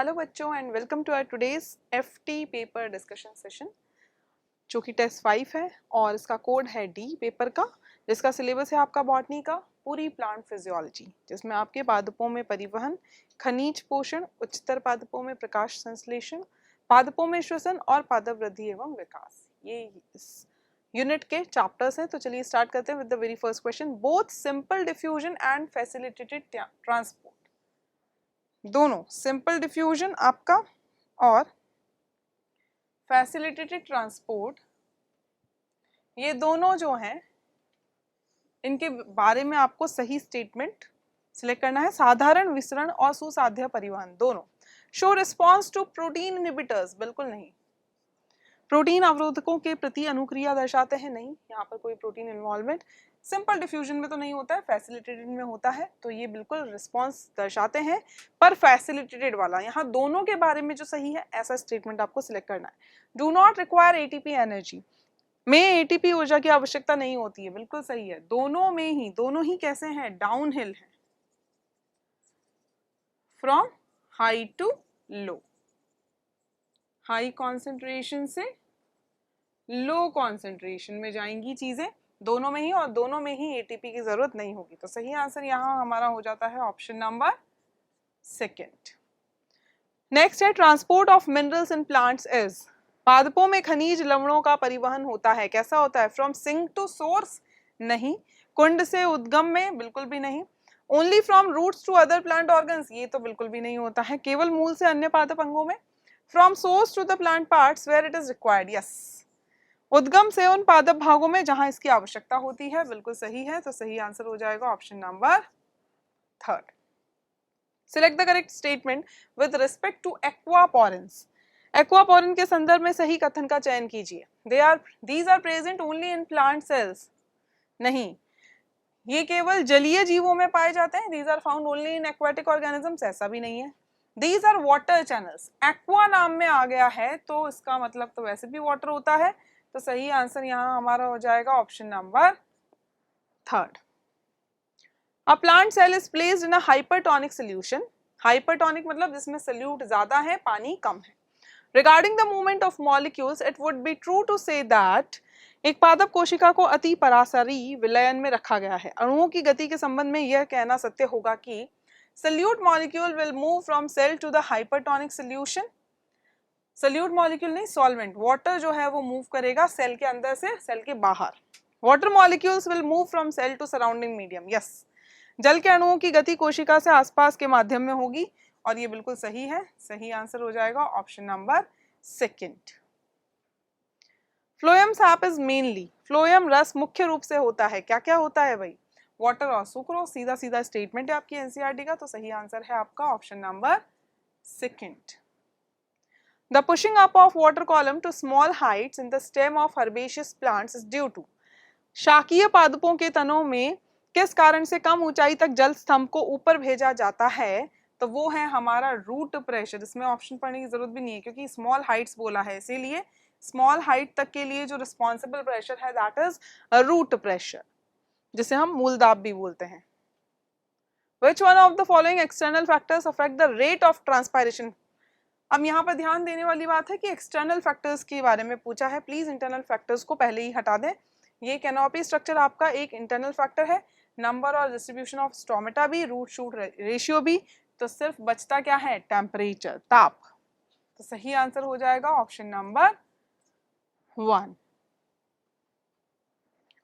Hello बच्चों and welcome to our today's FT paper discussion session जो कि test 5 है और इसका कोड है डी पेपर का, जिसका सिलेबस है आपका बॉटनी का पूरी प्लांट फिजियोलॉजी, जिसमें आपके पादपों में परिवहन, खनिज पोषण, उच्चतर पादपों में प्रकाश संश्लेषण, पादपों में श्वसन और पादप वृद्धि एवं विकास, ये इस यूनिट के चैप्टर्स हैं। तो चलिए स्टार्ट करते हैं with the very first question. Both simple diffusion and facilitated transport, दोनों सिंपल डिफ्यूजन आपका और फैसिलिटेटेड ट्रांसपोर्ट, ये दोनों जो हैं इनके बारे में आपको सही स्टेटमेंट सिलेक्ट करना है। साधारण विसरण और सुसाध्य परिवहन दोनों। Show response to protein inhibitors, बिल्कुल नहीं। प्रोटीन अवरोधकों के प्रति अनुक्रिया दर्शाते हैं, नहीं, यहाँ पर कोई प्रोटीन इन्वॉल्वमेंट सिंपल डिफ्यूजन में तो नहीं होता है, फैसिलिटेटेड में होता है, तो ये बिल्कुल रिस्पॉन्स दर्शाते हैं। पर फैसिलिटेटेड वाला यहाँ दोनों के बारे में जो सही है ऐसा स्टेटमेंट आपको सिलेक्ट करना है। Do not require ATP energy, में एटीपी ऊर्जा की आवश्यकता नहीं होती है, बिल्कुल सही है। दोनों में ही, दोनों ही कैसे हैं, डाउन हिल है, from high to low, high concentration से लो कॉन्सेंट्रेशन में जाएंगी चीजें दोनों में ही, और दोनों में ही एटीपी की जरूरत नहीं होगी। तो सही आंसर यहाँ हमारा हो जाता है ऑप्शन नंबर सेकेंड। नेक्स्ट है transport of minerals in plants is, पादपों में खनिज लवणों का परिवहन होता है, कैसा होता है, फ्रॉम सिंक टू सोर्स, नहीं। कुंड से उद्गम में, बिल्कुल भी नहीं। Only from roots to other plant organs, ये तो बिल्कुल भी नहीं होता है। केवल मूल से अन्य पादप अंगों में। From source to the plant parts where it is required, yes. उद्गम से उन पादप भागों में जहां इसकी आवश्यकता होती है, बिल्कुल सही है। तो सही आंसर हो जाएगा option number third. Select the correct statement with respect to aquaporins. Aquaporin के संदर्भ में सही कथन का चयन कीजिए। These are present only in plant cells, नहीं, ये केवल जलीय जीवों में पाए जाते हैं। These are found only in aquatic organisms, ऐसा भी नहीं है। These are water channels, aqua नाम में आ गया है तो इसका मतलब तो वैसे भी वाटर होता है। तो सही आंसर यहाँ हमारा हो जाएगा option number third. A plant cell is placed in a hypertonic solution, hypertonic मतलब जिसमें सल्यूट ज्यादा है, पानी कम है। Regarding the movement of molecules it would be true to say that, एक पादप कोशिका को अति परासरी विलयन में रखा गया है। अणुओं की गति के संबंध में यह कहना सत्य होगा कि solute molecule will move from cell to the hypertonic solution. Solute molecule नहीं, सॉल्वेंट, वाटर जो है वो मूव करेगा सेल के अंदर से सेल के बाहर। Water molecules will move from cell to surrounding medium, yes. जल के अणुओं की गति कोशिका से आसपास के माध्यम में होगी, और ये बिल्कुल सही है। सही आंसर हो जाएगा option number second. Phloem SAP is mainly, phloem रस मुख्य रूप से होता है, क्या क्या होता है भाई, वाटर और सुक्रोज, सीधा सीधा स्टेटमेंट है आपकी एनसीईआरटी का। तो सही आंसर है आपका option number second. The pushing up of water column to small heights in the stem of herbaceous plants is due to, शाकीय पादपों के तनों में किस कारण से कम ऊंचाई तक जल स्तंभ को ऊपर भेजा जाता है, तो वो है हमारा रूट प्रेशर। इसमें ऑप्शन पढ़ने की जरूरत भी नहीं है क्योंकि स्मॉल हाइट्स बोला है, इसीलिए स्मॉल हाइट तक के लिए जो रिस्पॉन्सिबल प्रेशर है दैट इज रूट प्रेशर, जिसे हम मूलदाब भी बोलते हैं। Which one of the following external factors affect the rate of transpiration? अब यहाँ पर ध्यान देने वाली बात है कि एक्सटर्नल फैक्टर्स के बारे में पूछा है, प्लीज इंटरनल फैक्टर्स को पहले ही हटा दें। ये कैनोपी स्ट्रक्चर आपका एक इंटरनल फैक्टर है, नंबर और डिस्ट्रीब्यूशन ऑफ स्टोमेटा भी, रूट शूट रेशियो भी, तो सिर्फ बचता क्या है, टेम्परेचर, ताप। तो सही आंसर हो जाएगा option number 1।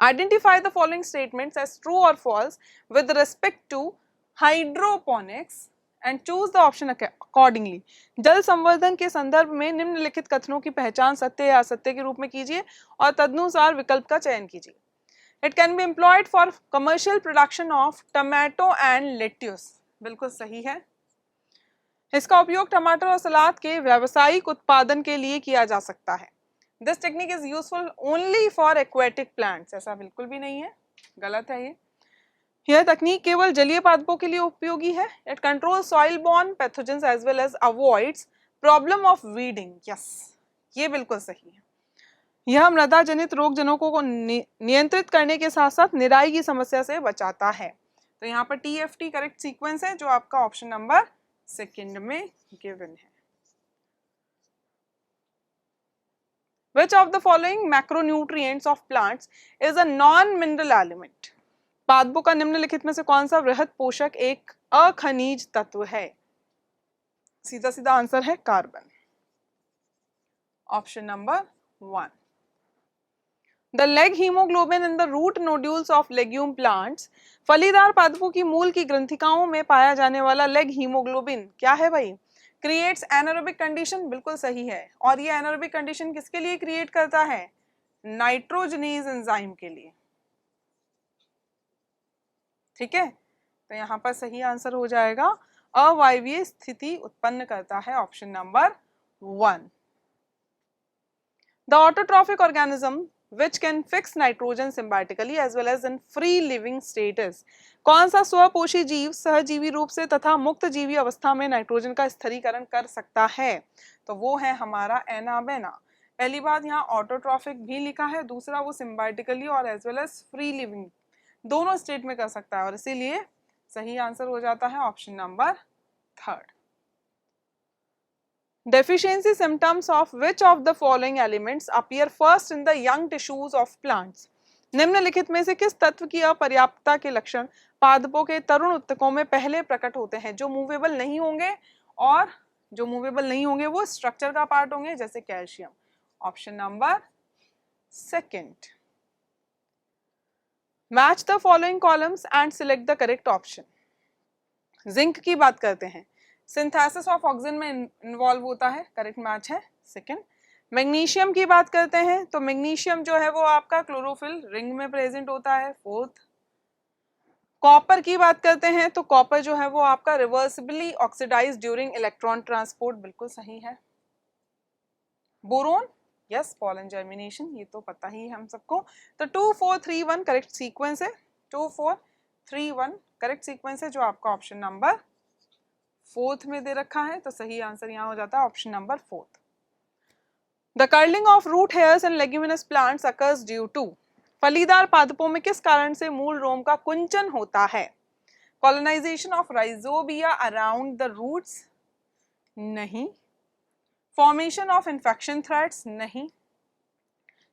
Identify the following statements as true और false with respect to hydroponics and choose the option accordingly. जल संवर्धन के संदर्भ में निम्नलिखित कथनों की पहचान सत्य या असत्य के रूप में कीजिए और तदनुसार विकल्प का चयन कीजिए। It can be employed for commercial production of tomato and lettuce, बिल्कुल सही है। इसका उपयोग टमाटर और सलाद के व्यावसायिक उत्पादन के लिए किया जा सकता है। This technique is useful only for aquatic plants, ऐसा बिल्कुल भी नहीं है, गलत है ये। यह तकनीक केवल जलीय पादपों के लिए उपयोगी है। It control soil borne pathogens as well as avoids problem of weeding, yes, ये बिल्कुल सही है। यह मृदा जनित रोग जनकों को नियंत्रित करने के साथ साथ निराई की समस्या से बचाता है। तो यहाँ पर TFT करेक्ट सीक्वेंस है जो आपका ऑप्शन नंबर सेकंड में गिवन है। Which of the following macronutrients of plants is a non-mineral element? पादपों का निम्नलिखित में से कौन सा वृहद पोषक एक अखनिज तत्व है? सीधा सीधा आंसर है carbon, option number 1। The leg hemoglobin in the root nodules of legume plants, फलीदार पादपों की मूल की ग्रंथिकाओं में पाया जाने वाला लेग हीमोग्लोबिन क्या है भाई? क्रिएट्स एनारोबिक कंडीशन, बिल्कुल सही है। और ये एनारोबिक कंडीशन किसके लिए क्रिएट करता है? नाइट्रोजनेज एंजाइम के लिए। ठीक है, तो यहाँ पर सही आंसर हो जाएगा अवायवीय स्थिति उत्पन्न करता है, option number 1। The autotrophic organism which can fix nitrogen symbiotically as well as in free living status, कौन सा स्वपोषी जीव सहजीवी रूप से तथा मुक्त जीवी अवस्था में नाइट्रोजन का स्थिरीकरण कर सकता है? तो वो है हमारा एनाबेना। पहली बात यहाँ ऑटोट्रॉफिक भी लिखा है, दूसरा वो सिम्बायोटिकली और as well as free living दोनों स्टेट में कर सकता है, और इसीलिए सही आंसर हो जाता है option number 3rd। Deficiency symptoms of which of the following elements appear first in the young tissues of plants? निम्नलिखित में से किस तत्व की अपर्याप्तता के लक्षण पादपों के तरुण उत्तकों में पहले प्रकट होते हैं? जो मूवेबल नहीं होंगे, और जो मूवेबल नहीं होंगे वो स्ट्रक्चर का पार्ट होंगे, जैसे calcium, option number 2nd। Match the following columns and select the correct option. Zinc की बात करते हैं, सिंथेसिस ऑफ ऑक्सीजन में इन्वॉल्व होता है, करेक्ट मैच है 2nd। मैग्नीशियम की बात करते हैं तो मैग्नीशियम जो है वो आपका क्लोरोफिल रिंग में प्रेजेंट होता है, 4th। कॉपर की बात करते हैं तो कॉपर जो है वो आपका reversibly oxidise during electron transport, बिल्कुल सही है। बोरोन, यस, पॉलन जर्मिनेशन, ये तो पता ही है हम सबको। तो 2 4 3 1 करेक्ट सीक्वेंस है, 2 4 3 1 करेक्ट सीक्वेंस है, जो आपका ऑप्शन नंबर 4th में दे रखा है, तो सही आंसर यहाँ हो जाता है option number 4th। The curling of root hairs and leguminous plants occurs due to, फलीदार पादपों में किस कारण से मूल रोम का कुंचन होता है? Colonisation of rhizobia around the roots, नहीं। फॉर्मेशन ऑफ इन्फेक्शन थ्रेड्स, नहीं।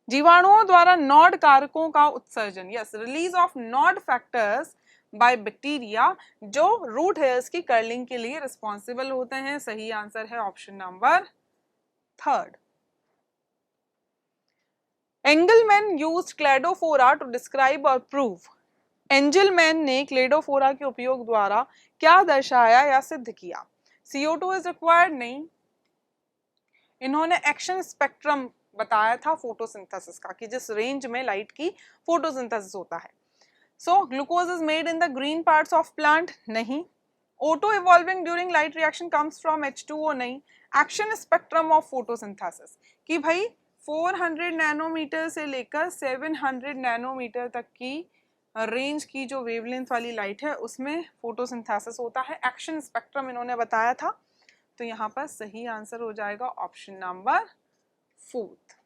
जीवाणुओं द्वारा नॉड कारकों का उत्सर्जन, yes, release of nod factors by bacteria, जो रूट हेयर्स की कर्लिंग के लिए रिस्पॉन्सिबल होते हैं। सही आंसर है option number 3rd। Engelmann used Cladophora to describe और प्रूव, एंजलमैन ने क्लेडोफोरा के उपयोग द्वारा क्या दर्शाया या सिद्ध किया? CO2 इज रिक्वायर्ड, नहीं। इन्होंने एक्शन स्पेक्ट्रम बताया था फोटोसिंथेसिस का, कि जिस रेंज में लाइट की फोटोसिंथेसिस होता है। So glucose is made in the green parts of plant, नहीं। Auto evolving during light reaction comes from H2O, नहीं। Action spectrum of photosynthesis, कि भाई 400 नैनोमीटर से लेकर 700 नैनोमीटर तक की रेंज की जो वेवलेंथ वाली लाइट है उसमें फोटोसिंथेसिस होता है। एक्शन स्पेक्ट्रम इन्होंने बताया था, तो यहाँ पर सही आंसर हो जाएगा option number 4th।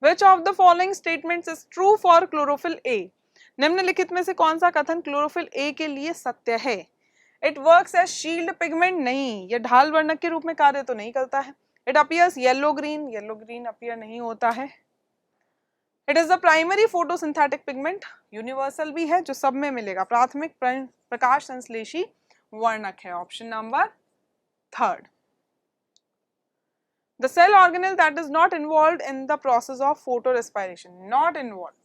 Which of the following statements is true for chlorophyll A? निम्नलिखित में से कौन सा कथन क्लोरोफिल A के लिए सत्य है? It works as shield pigment, नहीं, यह ढाल वर्णक के रूप में कार्य तो नहीं करता है। It appears yellow green, yellow green appear नहीं होता है। It is the primary photosynthetic pigment, universal भी है, जो सब में मिलेगा, प्राथमिक प्रकाश संश्लेषी वर्णक है, option number 3rd। The cell organelle that is not involved in the process of photorespiration, not involved,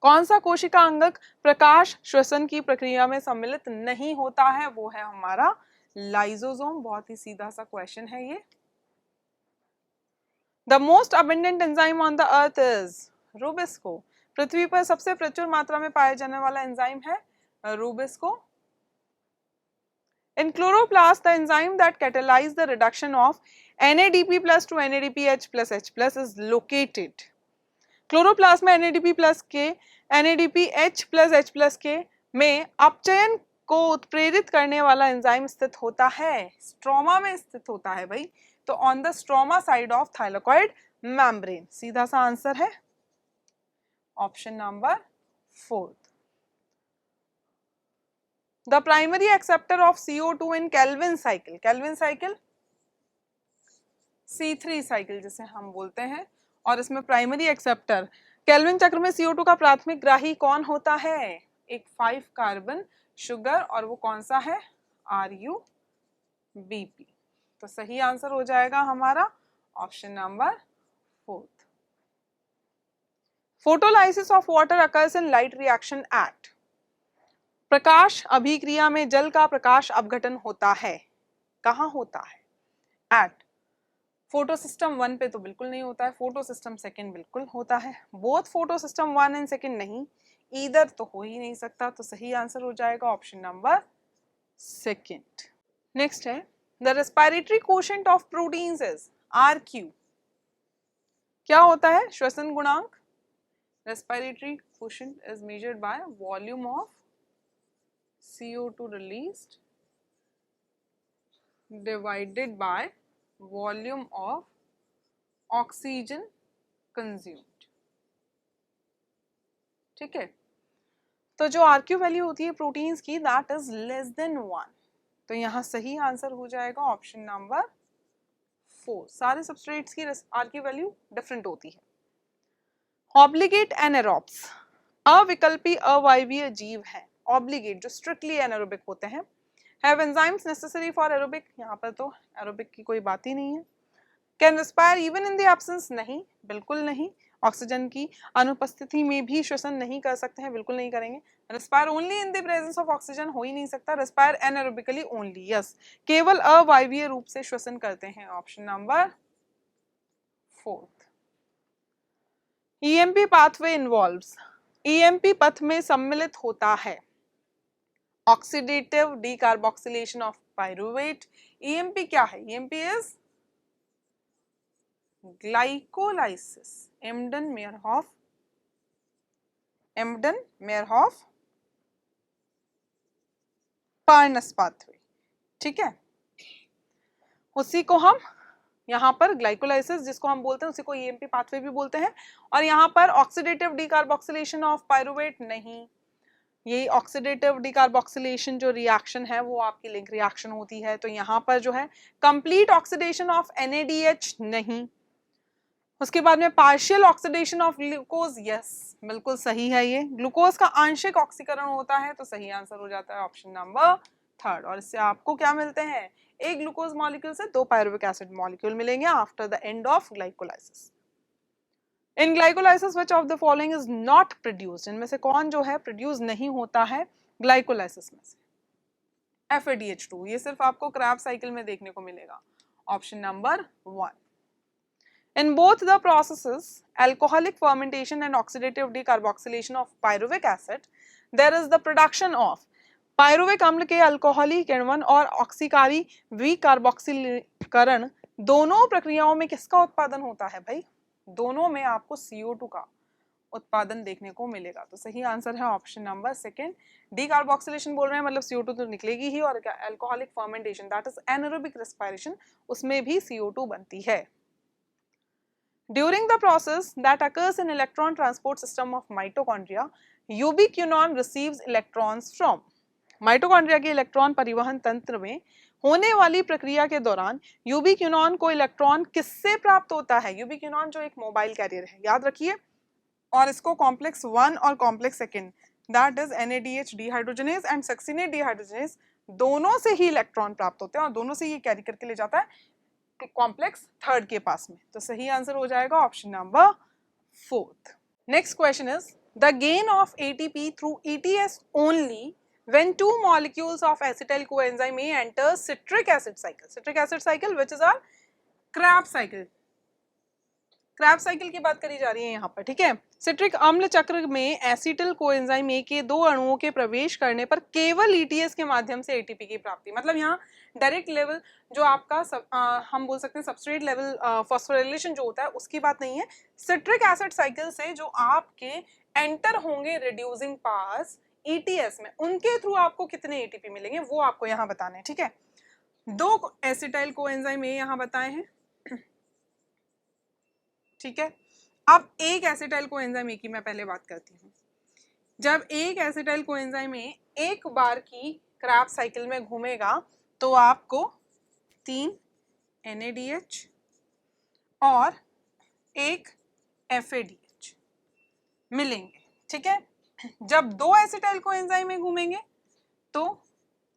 कौन सा कोशिका अंगक प्रकाश श्वसन की प्रक्रिया में सम्मिलित नहीं होता है? वो है हमारा लाइसोसोम। बहुत ही सीधा सा क्वेश्चन है ये। The most abundant enzyme on the earth is Rubisco, पृथ्वी पर सबसे प्रचुर मात्रा में पाया जाने वाला एंजाइम है Rubisco। In chloroplast, the enzyme that catalyzes the reduction of NADP plus to NADPH plus H plus is located. Chloroplast में NADP plus के NADPH plus H plus के में अपचयन को उत्प्रेरित करने वाला एंजाइम स्थित होता है, स्ट्रोमा में स्थित होता है भाई, तो on the stroma side of thylakoid membrane. सीधा सा आंसर है option number 4th। The primary acceptor of CO2 in Calvin cycle, Calvin cycle C3 cycle जिसे हम बोलते हैं, और इसमें प्राइमरी एक्सेप्टर केल्विन चक्र में CO2 का प्राथमिक ग्राही कौन होता है? एक 5 कार्बन शुगर, और वो कौन सा है? RuBP। तो सही आंसर हो जाएगा हमारा option number 4। Photolysis of water occurs in light reaction at, प्रकाश अभिक्रिया में जल का प्रकाश अपघटन होता है, कहाँ होता है? एट फोटो सिस्टम 1 पे तो बिल्कुल नहीं होता है, फोटो सिस्टम 2 बिल्कुल होता है, बोथ फोटो सिस्टम 1 एंड 2 नहीं, ईदर तो हो ही नहीं सकता, तो सही आंसर हो जाएगा ऑप्शन नंबर 2। नेक्स्ट है the respiratory quotient of proteins is RQ, क्या होता है? श्वसन गुणांक। Respiratory quotient is measured by volume of CO2 released divided by volume of oxygen consumed। ठीक है, तो जो RQ वैल्यू होती है प्रोटीन्स की, दैट इज लेस देन 1, तो यहाँ सही आंसर हो जाएगा ऑप्शन नंबर 4। सारे सबस्ट्रेट्स की RQ वैल्यू डिफरेंट होती है। ऑब्लिगेट एनारोब्स, अविकल्पी अवायवीय जीव हैं। ऑब्लिगेट जो स्ट्रिक्टली एनारोबिक होते हैं। Have enzymes necessary for aerobic, यहाँ पर तो एरोबिक की कोई बात ही नहीं है। Can respire even in the absence, नहीं, बिल्कुल नहीं। ऑक्सीजन की अनुपस्थिति में भी श्वसन नहीं कर सकते हैं, बिल्कुल नहीं करेंगे। Respire only in the presence of oxygen, हो ही नहीं सकता। रेस्पायर एनारोबिकली ओनली, यस, केवल अवायवीय रूप से श्वसन करते हैं, option number 4। EMP pathway involves, EMP पथ में सम्मिलित होता है oxidative decarboxylation of pyruvate. EMP क्या है? EMP is glycolysis, एम्डन-मेयरहॉफ Parnas pathway, ठीक है, उसी को हम यहाँ पर ग्लाइकोलाइसिस जिसको हम बोलते हैं उसी को EMP पाथवे भी बोलते हैं। और यहाँ पर ऑक्सीडेटिव डीकार्बोक्सिलेशन ऑफ पायरुवेट नहीं, ये ऑक्सीडेटिव डीकार्बोक्सिलेशन जो रिएक्शन है वो आपकी लिंक रिएक्शन होती है, तो यहाँ पर जो है कंप्लीट ऑक्सीडेशन ऑफ NADH नहीं। उसके बाद में partial oxidation of glucose, yes बिल्कुल सही है, ये ग्लूकोज का आंशिक ऑक्सीकरण होता है, तो सही आंसर हो जाता है ऑप्शन नंबर 3। और इससे आपको क्या मिलते हैं? एक ग्लूकोज मॉलिक्यूल से 2 पायरुविक एसिड मॉलिक्यूल मिलेंगे after the end of glycolysis. In glycolysis which of the following is not produced, इनमें से कौन जो है प्रोड्यूस नहीं होता है ग्लाइकोलाइसिस में से? FADH2, ये सिर्फ आपको क्रैब साइकिल में देखने को मिलेगा, option number 1। In both the processes, alcoholic fermentation and oxidative decarboxylation of pyruvic acid, there is the production of pyruvic अम्ल के अल्कोहली किण्वन और ऑक्सीकारी विकार्बोक्सिलीकरण, दोनों प्रक्रियाओं में किसका उत्पादन होता है भाई? दोनों में आपको CO2 का उत्पादन देखने को मिलेगा, तो सही आंसर है ऑप्शन नंबर 2। डीकार्बोक्सिलेशन बोल रहे हैं मतलब CO2 तो निकलेगी ही, और alcoholic fermentation that is anaerobic respiration, उसमें भी CO2 बनती है। During the process that occurs in electron transport system of mitochondria, ubiquinone receives electrons from, mitochondria के इलेक्ट्रॉन परिवहन तंत्र में होने वाली प्रक्रिया के दौरान यूबिक्विनोन को इलेक्ट्रॉन किससे प्राप्त होता है? यूबिक्विनोन जो एक मोबाइल कैरियर है, याद रखिए, और इसको कॉम्प्लेक्स 1 और complex 2 that is NADH dehydrogenase and succinate dehydrogenase, दोनों से ही इलेक्ट्रॉन प्राप्त होते हैं और दोनों से ये कैरी करके ले जाता है कॉम्प्लेक्स 3 के पास में, तो सही आंसर हो जाएगा option number 4। Next question is the gain of ATP through ETS only when 2 molecules of acetyl coenzyme A enters citric acid cycle which is our Krebs cycle। Krebs cycle की बात करी जा रही है यहाँ पर, ठीक है। सिट्रिक अम्ल चक्र में एसिटिल कोएंजाइम ए के 2 अणुओं के प्रवेश करने पर केवल ETS के माध्यम से ATP की प्राप्ति, मतलब यहाँ डायरेक्ट लेवल जो आपका हम बोल सकते हैं सबस्ट्रेट लेवल फॉस्फोराइलेशन जो होता है उसकी बात नहीं है। सिट्रिक एसिड साइकिल से जो आपके एंटर होंगे रिड्यूसिंग पास ETS में, उनके थ्रू आपको कितने ATP मिलेंगे वो आपको यहाँ बताने हैं, ठीक है। 2 एसिटाइल कोएंजाइम ए यहाँ बताए हैं, ठीक है। अब एक एसिटाइल कोएंजाइम ए की मैं पहले बात करती हूँ। जब एक एसिटाइल कोएंजाइम ए एक बार की क्राफ्ट साइकिल में घूमेगा तो आपको 3 NADH और 1 FADH मिलेंगे, ठीक है। जब 2 एसिटाइल कोएंजाइम में घूमेंगे तो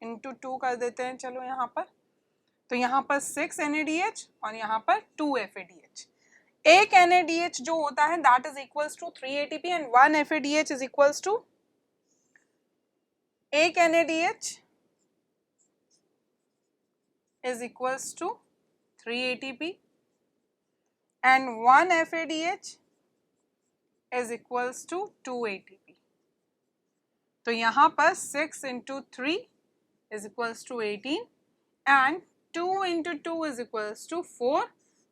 इंटू 2 कर देते हैं, चलो यहाँ पर, तो यहाँ पर 6 NADH और यहाँ पर 2 FADH। एक NADH जो होता है that is equals to 3 ATP and 1 FADH is equals to, एक NADH is equals to 3 ATP and 1 FADH is equals to 2 ATP। तो यहाँ पर 6 into 3 is equals to 18 and 2 into 2 is equals to 4,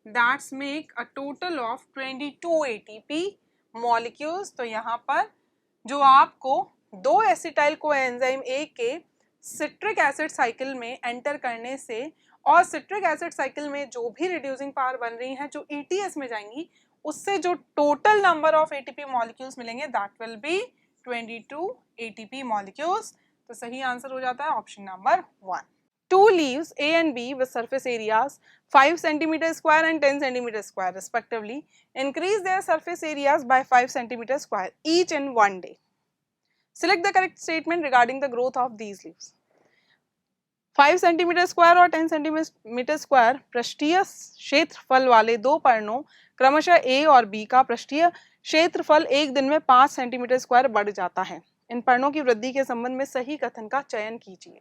that's make a total of 22 ATP molecules। तो यहाँ पर जो आपको 2 acetyl coenzyme A के सिट्रिक एसिड साइकिल में एंटर करने से और सिट्रिक एसिड साइकिल में जो भी रिड्यूसिंग पावर बन रही हैं जो ETS में जाएंगी उससे जो total number of ATP molecules मिलेंगे that will be 22 ATP molecules. तो सही आंसर हो जाता है option number 1। 2 leaves A and B with surface areas 5 cm square and 10 cm square respectively increase their surface areas by 5 cm square each in one day. Select the correct statement regarding the growth of these leaves. 5 cm square और 10 cm square पृष्ठीय क्षेत्रफल वाले दो पर्णों क्रमशः A और B का पृष्ठीय क्षेत्रफल एक दिन में 5 cm स्क्वायर बढ़ जाता है। इन पर्णों की वृद्धि के संबंध में सही कथन का चयन कीजिए।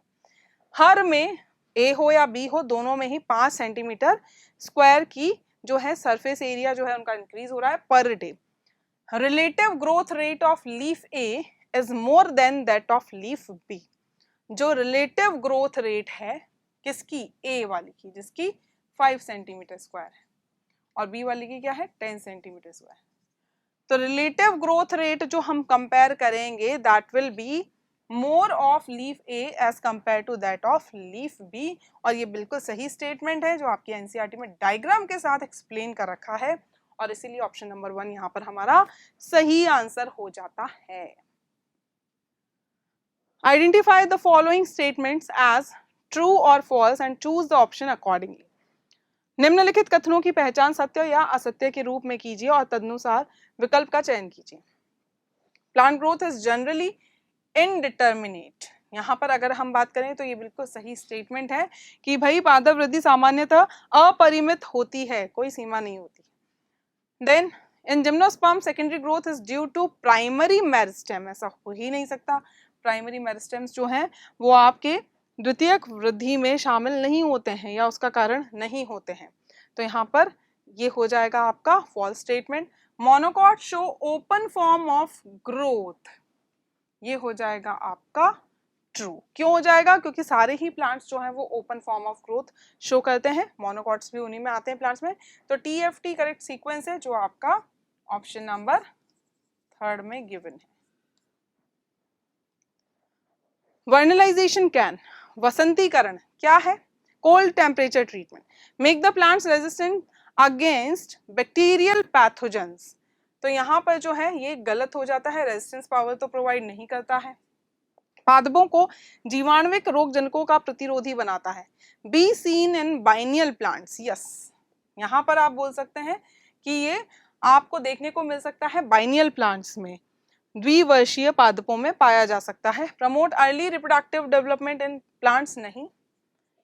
हर में A हो या B हो दोनों में ही 5 सेंटीमीटर स्क्वायर की जो है सरफेस एरिया जो है उनका इंक्रीज हो रहा है per day. Relative growth rate of leaf A is more than that of leaf B। जो रिलेटिव ग्रोथ रेट है किसकी, A वाली की, जिसकी 5 सेंटीमीटर स्क्वायर है और B वाली की क्या है 10 सेंटीमीटर स्क्वायर। तो रिलेटिव ग्रोथ रेट जो हम कंपेयर करेंगे that will be more of leaf A as compare to that of leaf B। और ये बिल्कुल सही स्टेटमेंट है जो आपकी एनसीईआरटी में डायग्राम के साथ एक्सप्लेन कर रखा है और इसीलिए ऑप्शन नंबर 1 यहाँ पर हमारा सही आंसर हो जाता है। Identify the following statements as true or false and choose the option accordingly. निम्नलिखित कथनों की पहचान सत्य या असत्य के रूप में कीजिए और तदनुसार विकल्प का चयन कीजिए। Plant growth is generally indeterminate. यहाँ पर अगर हम बात करें तो ये बिल्कुल सही स्टेटमेंट है कि भाई पादप वृद्धि सामान्यतः अपरिमित होती है, कोई सीमा नहीं होती। Then in gymnosperm secondary growth is due to primary meristem. ऐसा हो ही नहीं सकता, प्राइमरी मेरिस्टेम्स जो हैं वो आपके द्वितीयक वृद्धि में शामिल नहीं होते हैं या उसका कारण नहीं होते हैं। तो यहाँ पर ये हो जाएगा आपका false statement. Monocot show open form of growth, ये हो जाएगा आपका ट्रू। क्यों हो जाएगा, क्योंकि सारे ही प्लांट्स जो हैं वो open form of growth show करते हैं, मोनोकॉट्स भी उन्हीं में आते हैं प्लांट्स में। तो TFT करेक्ट सीक्वेंस है जो आपका ऑप्शन नंबर 3 में गिवन है। वर्नलाइजेशन कैन, वसंतीकरण क्या है, cold temperature treatment, make the plants resistant against bacterial pathogens. तो यहाँ पर जो है ये गलत हो जाता है, रेजिस्टेंस पावर तो प्रोवाइड नहीं करता है। पादपों को जीवाणुविक रोगजनकों का प्रतिरोधी बनाता है। Be seen in biennial plants, yes, यहाँ पर आप बोल सकते हैं कि ये आपको देखने को मिल सकता है बाइनियल प्लांट्स में, द्विवर्षीय पादपों में पाया जा सकता है। Promote early reproductive development in plants, नहीं,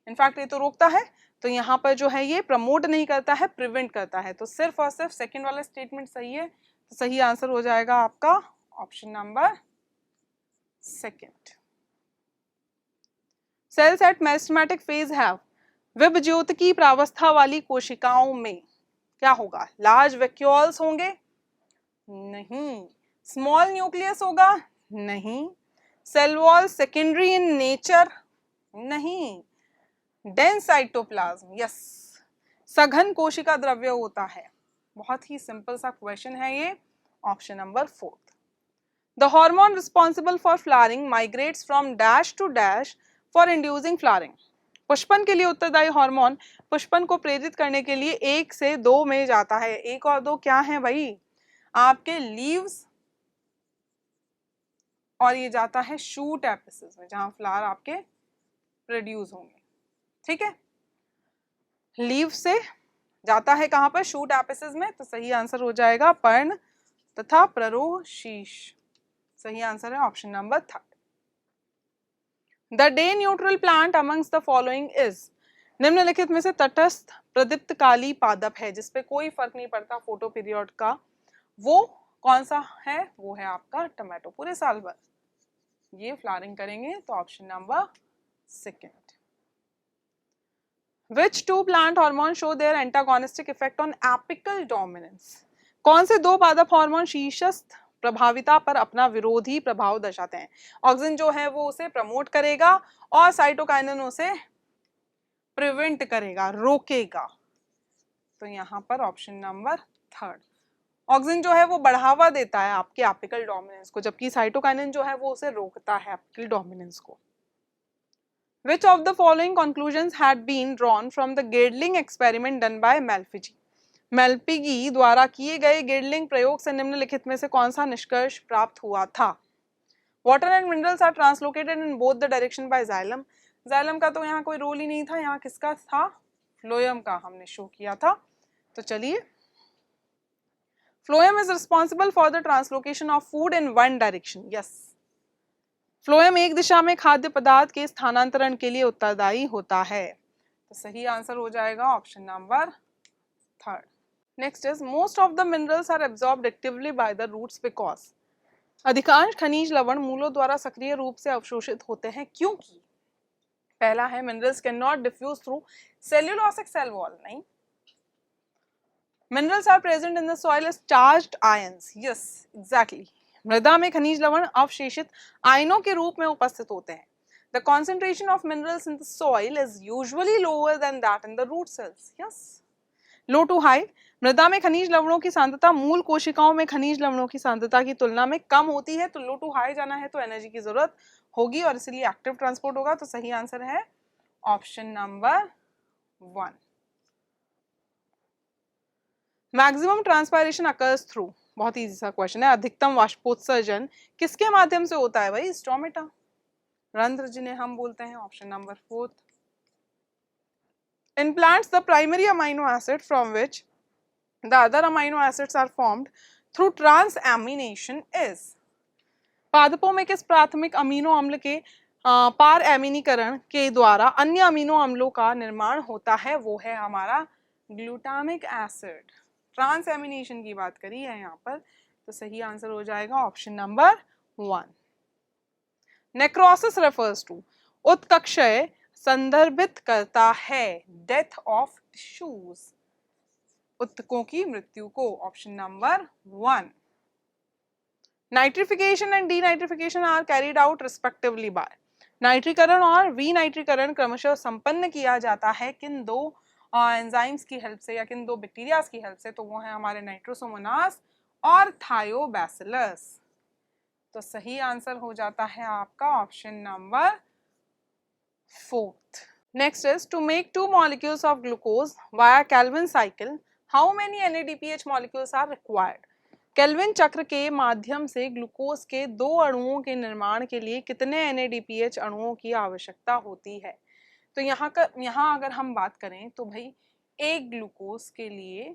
इनफैक्ट ये तो रोकता है। तो यहाँ पर जो है ये प्रमोट नहीं करता है, प्रिवेंट करता है। तो सिर्फ और सिर्फ सेकंड वाला स्टेटमेंट सही है। तो सही आंसर हो जाएगा आपका option number 2। Cells at meristematic phase have, विभज्योतकी प्रावस्था वाली कोशिकाओं में क्या होगा, लार्ज वैक्यूल्स होंगे, नहीं। स्मॉल न्यूक्लियस होगा, नहीं। Cell wall secondary in nature, नहीं। Dense cytoplasm, yes. सघन कोशिका द्रव्य होता है। बहुत ही सिंपल सा क्वेश्चन है ये, option number 4। The hormone responsible for flowering migrates from dash to dash for inducing flowering. पुष्पन के लिए उत्तरदायी हार्मोन पुष्पन को प्रेरित करने के लिए 1 से 2 में जाता है। 1 और 2 क्या है भाई, आपके लीव्स और ये जाता है शूट एपिसिस में, जहां फ्लावर आपके प्रोड्यूस होंगे। ठीक है, लीव से जाता है कहाँ पर, शूट एपिसेस में, तो सही आंसर हो जाएगा पर्ण तथा प्ररोह शीश। सही आंसर है option number 3। The day neutral plant amongst the following is, निम्नलिखित में से तटस्थ प्रदीप्तकाली पादप है जिसपे कोई फर्क नहीं पड़ता फोटो पीरियड का, वो कौन सा है? वो है आपका टमाटो, पूरे साल भर ये फ्लावरिंग करेंगे, तो option number 2। Which two plant hormones show their antagonistic effect on apical dominance? कौन से दो पादप हार्मोन शीर्षस्थ प्रभाविता पर अपना विरोधी प्रभाव दर्शाते हैं? ऑक्सिन जो है वो उसे प्रमोट करेगा और साइटोकाइनिन उसे प्रिवेंट करेगा, रोकेगा। तो यहाँ पर ऑप्शन नंबर 3। ऑक्सिन जो है वो बढ़ावा देता है आपके एपिकल डोमिनेंस को, जबकि साइटोकाइनिन जो है वो उसे रोकता है एपिकल डोमिनेंस को। Which of the following conclusions had been drawn from the Gedling experiment done by Malpighi? मेल्पिगी द्वारा किए गए गेडलिंग प्रयोग से निम्नलिखित में से कौन सा निष्कर्ष प्राप्त हुआ था? Water and minerals are translocated in both the direction by xylem. Xylem का तो यहाँ कोई रोल ही नहीं था, यहाँ किसका था? फ्लोएम का हमने शो किया था। तो चलिए, phloem is responsible for the translocation of food in one direction. Yes, phloem एक दिशा में खाद्य पदार्थ के स्थानांतरण के लिए उत्तरदायी होता है। तो सही आंसर हो जाएगा option number 3। Next is most of the minerals are absorbed actively by the roots because, अधिकांश खनिज लवण मूलों द्वारा सक्रिय रूप से अवशोषित होते हैं क्योंकि, पहला है minerals can not diffuse through cellulosic cell wall, नहीं। Minerals are present in the soil as charged ions. Yes, exactly, मृदा में खनिज लवण अवशेषित आयनों के रूप में उपस्थित होते हैं। The concentration of minerals in the soil is usually lower than that in the root cells. Yes. Low to high, मृदा में खनिज लवणों की सांद्रता मूल कोशिकाओं में खनिज लवणों की सांद्रता की तुलना में कम होती है, तो लो टू हाई जाना है तो एनर्जी की जरूरत होगी और इसलिए एक्टिव ट्रांसपोर्ट होगा। तो सही आंसर है option number 1। Maximum transpiration occurs through, बहुत इजी सा क्वेश्चन है। अधिकतम वाष्पोत्सर्जन किसके माध्यम से होता है भाई? स्टोमेटा, रंध्र जिन्हें हम बोलते हैं। Option number 4। In plants, the primary amino acid from which the other amino acids are formed through transamination is, पादपों में किस प्राथमिक अमीनो अम्ल के पार एमिनीकरण के द्वारा अन्य अमीनो अम्लों का निर्माण होता है? वो है हमारा ग्लूटामिक एसिड। ट्रांसएमिनेशन की बात करी है यहाँ पर, तो सही आंसर हो जाएगा option number 1। Necrosis refers to, उत्कक्षय संदर्भित करता है डेथ ऑफ टिश्यूज, उत्तकों की मृत्यु को। Option number 1। Nitrification and denitrification are carried out respectively by, नाइट्रीकरण और विनाइट्रीकरण क्रमशः संपन्न किया जाता है किन दो एंजाइम्स की हेल्प से या किन दो बैक्टीरियाज की हेल्प से? तो वो है हमारे नाइट्रोसोमोनास और थायोबैसिलस। तो सही आंसर हो जाता है आपका option number 4th। Next is to make 2 molecules of glucose via Calvin cycle, how many NADPH molecules are required? Kelvin चक्र के माध्यम से ग्लूकोज के 2 अणुओं के निर्माण के लिए कितने NADPH अणुओं की आवश्यकता होती है? तो यहाँ अगर हम बात करें तो भाई एक ग्लूकोज के लिए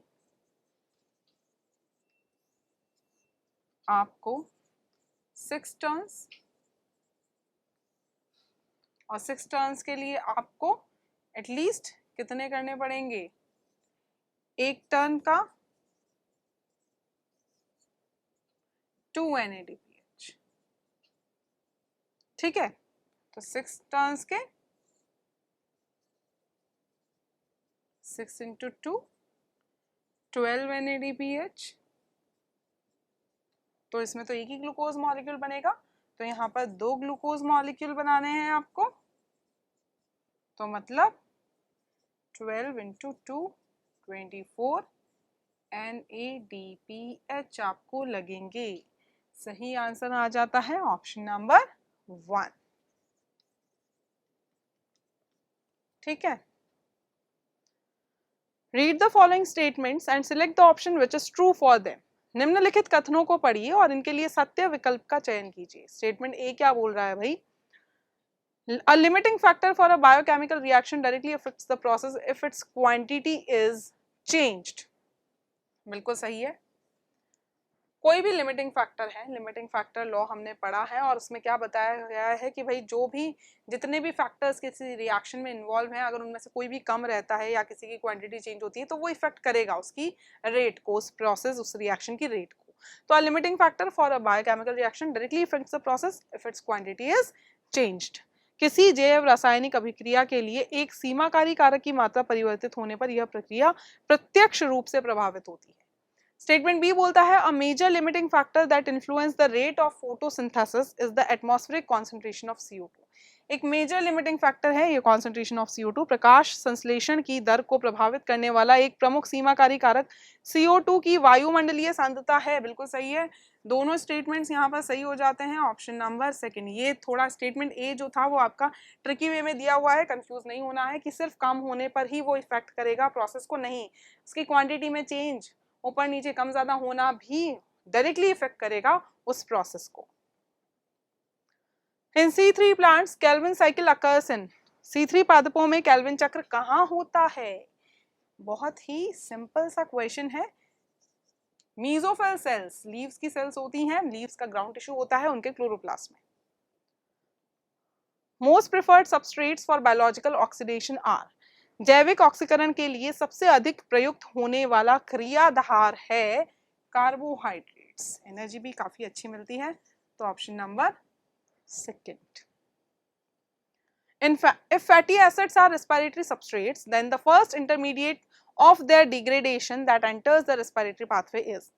आपको 6 टर्न्स और 6 टर्न्स के लिए आपको एटलीस्ट कितने करने पड़ेंगे? 1 टर्न का 2 NADPH। ठीक है, तो 6 टर्न्स के 6 into 2 12 NADPH। तो इसमें तो एक ही ग्लूकोज मॉलिक्यूल बनेगा, तो यहाँ पर 2 ग्लूकोज मॉलिक्यूल बनाने हैं आपको, तो मतलब 12 into 2 24 NADPH आपको लगेंगे। सही आंसर आ जाता है ऑप्शन नंबर 1। ठीक है, read the following statements and select the option which is true for them. निम्नलिखित कथनों को पढ़िए और इनके लिए सत्य विकल्प का चयन कीजिए। स्टेटमेंट ए क्या बोल रहा है भाई? A limiting factor for a biochemical reaction directly affects the process if its quantity is changed. बिल्कुल सही है। कोई भी लिमिटिंग फैक्टर है, लिमिटिंग फैक्टर लॉ हमने पढ़ा है और उसमें क्या बताया गया है कि भाई जो भी जितने भी फैक्टर्स किसी रिएक्शन में इन्वॉल्व हैं, अगर उनमें से कोई भी कम रहता है या किसी की क्वांटिटी चेंज होती है तो वो इफेक्ट करेगा उसकी रेट को, उस प्रोसेस, उस रिएक्शन की रेट को। तो a limiting factor for a biochemical reaction directly effects the process if it's quantity is changed. किसी जैव रासायनिक अभिक्रिया के लिए एक सीमाकारी कारक की मात्रा परिवर्तित होने पर यह प्रक्रिया प्रत्यक्ष रूप से प्रभावित होती है। स्टेटमेंट बी बोलता है a major limiting factor that influence the rate of photosynthesis is the atmospheric concentration of CO2। एक मेजर लिमिटिंग फैक्टर है ये कॉन्सेंट्रेशन ऑफ CO2। प्रकाश संश्लेषण की दर को प्रभावित करने वाला एक प्रमुख सीमाकारी कारक CO2 की वायुमंडलीय सांद्रता है। बिल्कुल सही है, दोनों स्टेटमेंट्स यहाँ पर सही हो जाते हैं। Option number second. ये थोड़ा स्टेटमेंट ए जो था वो आपका ट्रिकी वे में दिया हुआ है, कंफ्यूज नहीं होना है कि सिर्फ कम होने पर ही वो इफेक्ट करेगा प्रोसेस को, नहीं, उसकी क्वांटिटी में चेंज, ऊपर नीचे कम ज्यादा होना भी डायरेक्टली इफेक्ट करेगा उस प्रोसेस को। इन C3 plants Calvin cycle occurs in. C3 पादपों में केल्विन चक्र कहाँ होता है? बहुत ही सिंपल सा क्वेश्चन है। मीजोफिल सेल्स, लीव्स की सेल्स होती हैं, लीव्स का ग्राउंड टिश्यू होता है उनके क्लोरोप्लास्ट में। Most preferred substrates for biological oxidation are. जैविक ऑक्सीकरण के लिए सबसे अधिक प्रयुक्त होने वाला क्रियाधार है कार्बोहाइड्रेट्स। एनर्जी भी काफी अच्छी मिलती है, तो option number second. If fatty acids are respiratory substrates, then the first intermediate of their degradation that enters the respiratory pathway is।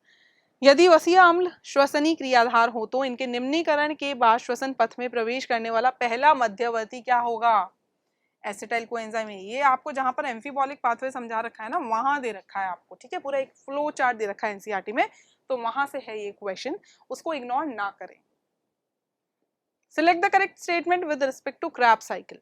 यदि वसीय अम्ल श्वसनी क्रियाधार हो तो इनके निम्नीकरण के बाद श्वसन पथ में प्रवेश करने वाला पहला मध्यवर्ती क्या होगा? एसिटाइल कोएंजाइम है। ये आपको जहां पर एम्फीबॉलिक पाथवे समझा रखा है ना, वहां दे रखा है आपको, ठीक है, पूरा एक फ्लो चार्ट दे रखा है एनसीईआरटी में, तो वहां से है ये क्वेश्चन, उसको इग्नोर ना करें। Select the correct statement with respect to Krebs cycle.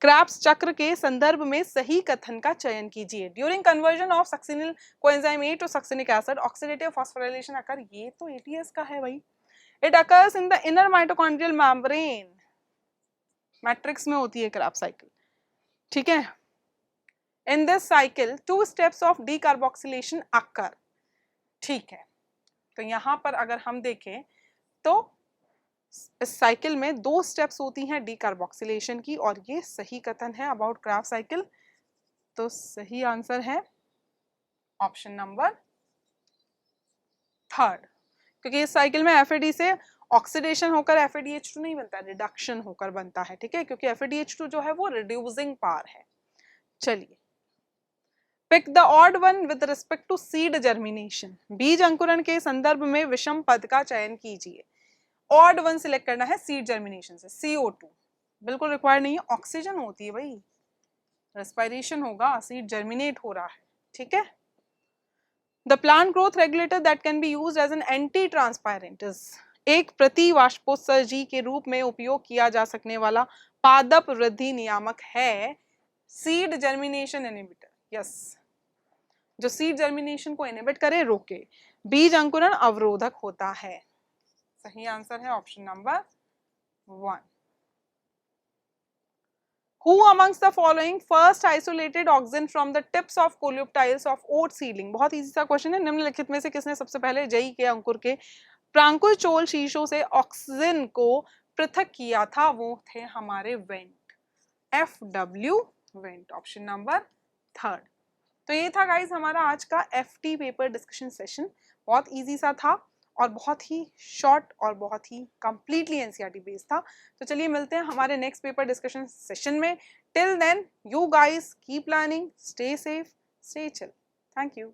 Krebs चक्र के संदर्भ में सही कथन का चयन कीजिए। During conversion of succinyl coenzyme A to succinic acid oxidative phosphorylation occur. ये तो ATS का है भाई। It occurs in the inner mitochondrial membrane, matrix में होती है क्रेब्स साइकिल, ठीक है। In this cycle 2 steps of decarboxylation occur, ठीक है। तो यहाँ पर अगर हम देखें तो इस साइकिल में 2 स्टेप्स होती हैं डीकार्बोक्सिलेशन की, और ये सही कथन है अबाउट क्रेब्स साइकिल। तो सही आंसर है ऑप्शन नंबर थर्ड, क्योंकि इस साइकिल में FAD से ऑक्सीडेशन होकर FADH2 नहीं बनता, रिडक्शन होकर बनता है, ठीक है, क्योंकि FADH2 जो है वो रिड्यूसिंग पावर है। चलिए, pick the odd one with respect to seed germination. बीज अंकुरण के संदर्भ में विषम पद का चयन कीजिए। ऑड वन सिलेक्ट करना है सीड जर्मिनेशन से। CO2 बिल्कुल रिक्वायर्ड नहीं है, ऑक्सीजन होती है भाई, रेस्पिरेशन होगा, सीड जर्मिनेट हो रहा है, ठीक है। The plant growth regulator that can be used as an anti transpirant is. एक प्रतिवाष्पोत्सर्जी के रूप में उपयोग किया जा सकने वाला पादप वृद्धि नियामक है सीड जर्मिनेशन इनहिबिटर। यस, जो सीड जर्मिनेशन को इनहिबिट करे, रोके। बीज अंकुरण अवरोधक होता है। सही आंसर है option number 1। Who amongst the following first isolated oxygen from the tips of coleoptiles of oat seedling? बहुत इजी सा क्वेश्चन है। निम्नलिखित में से किसने सबसे पहले जई के अंकुर के प्रांकुर चोल शीर्षों से ऑक्सीजन को पृथक किया था? वो थे हमारे went, FW went, option number 3। तो ये था गाइज हमारा आज का FT पेपर डिस्कशन सेशन। बहुत इजी सा था और बहुत ही शॉर्ट और बहुत ही कंप्लीटली एनसीईआरटी बेस्ड था। तो चलिए मिलते हैं हमारे नेक्स्ट पेपर डिस्कशन सेशन में। Till then you guys keep learning, stay safe, stay chill. Thank you.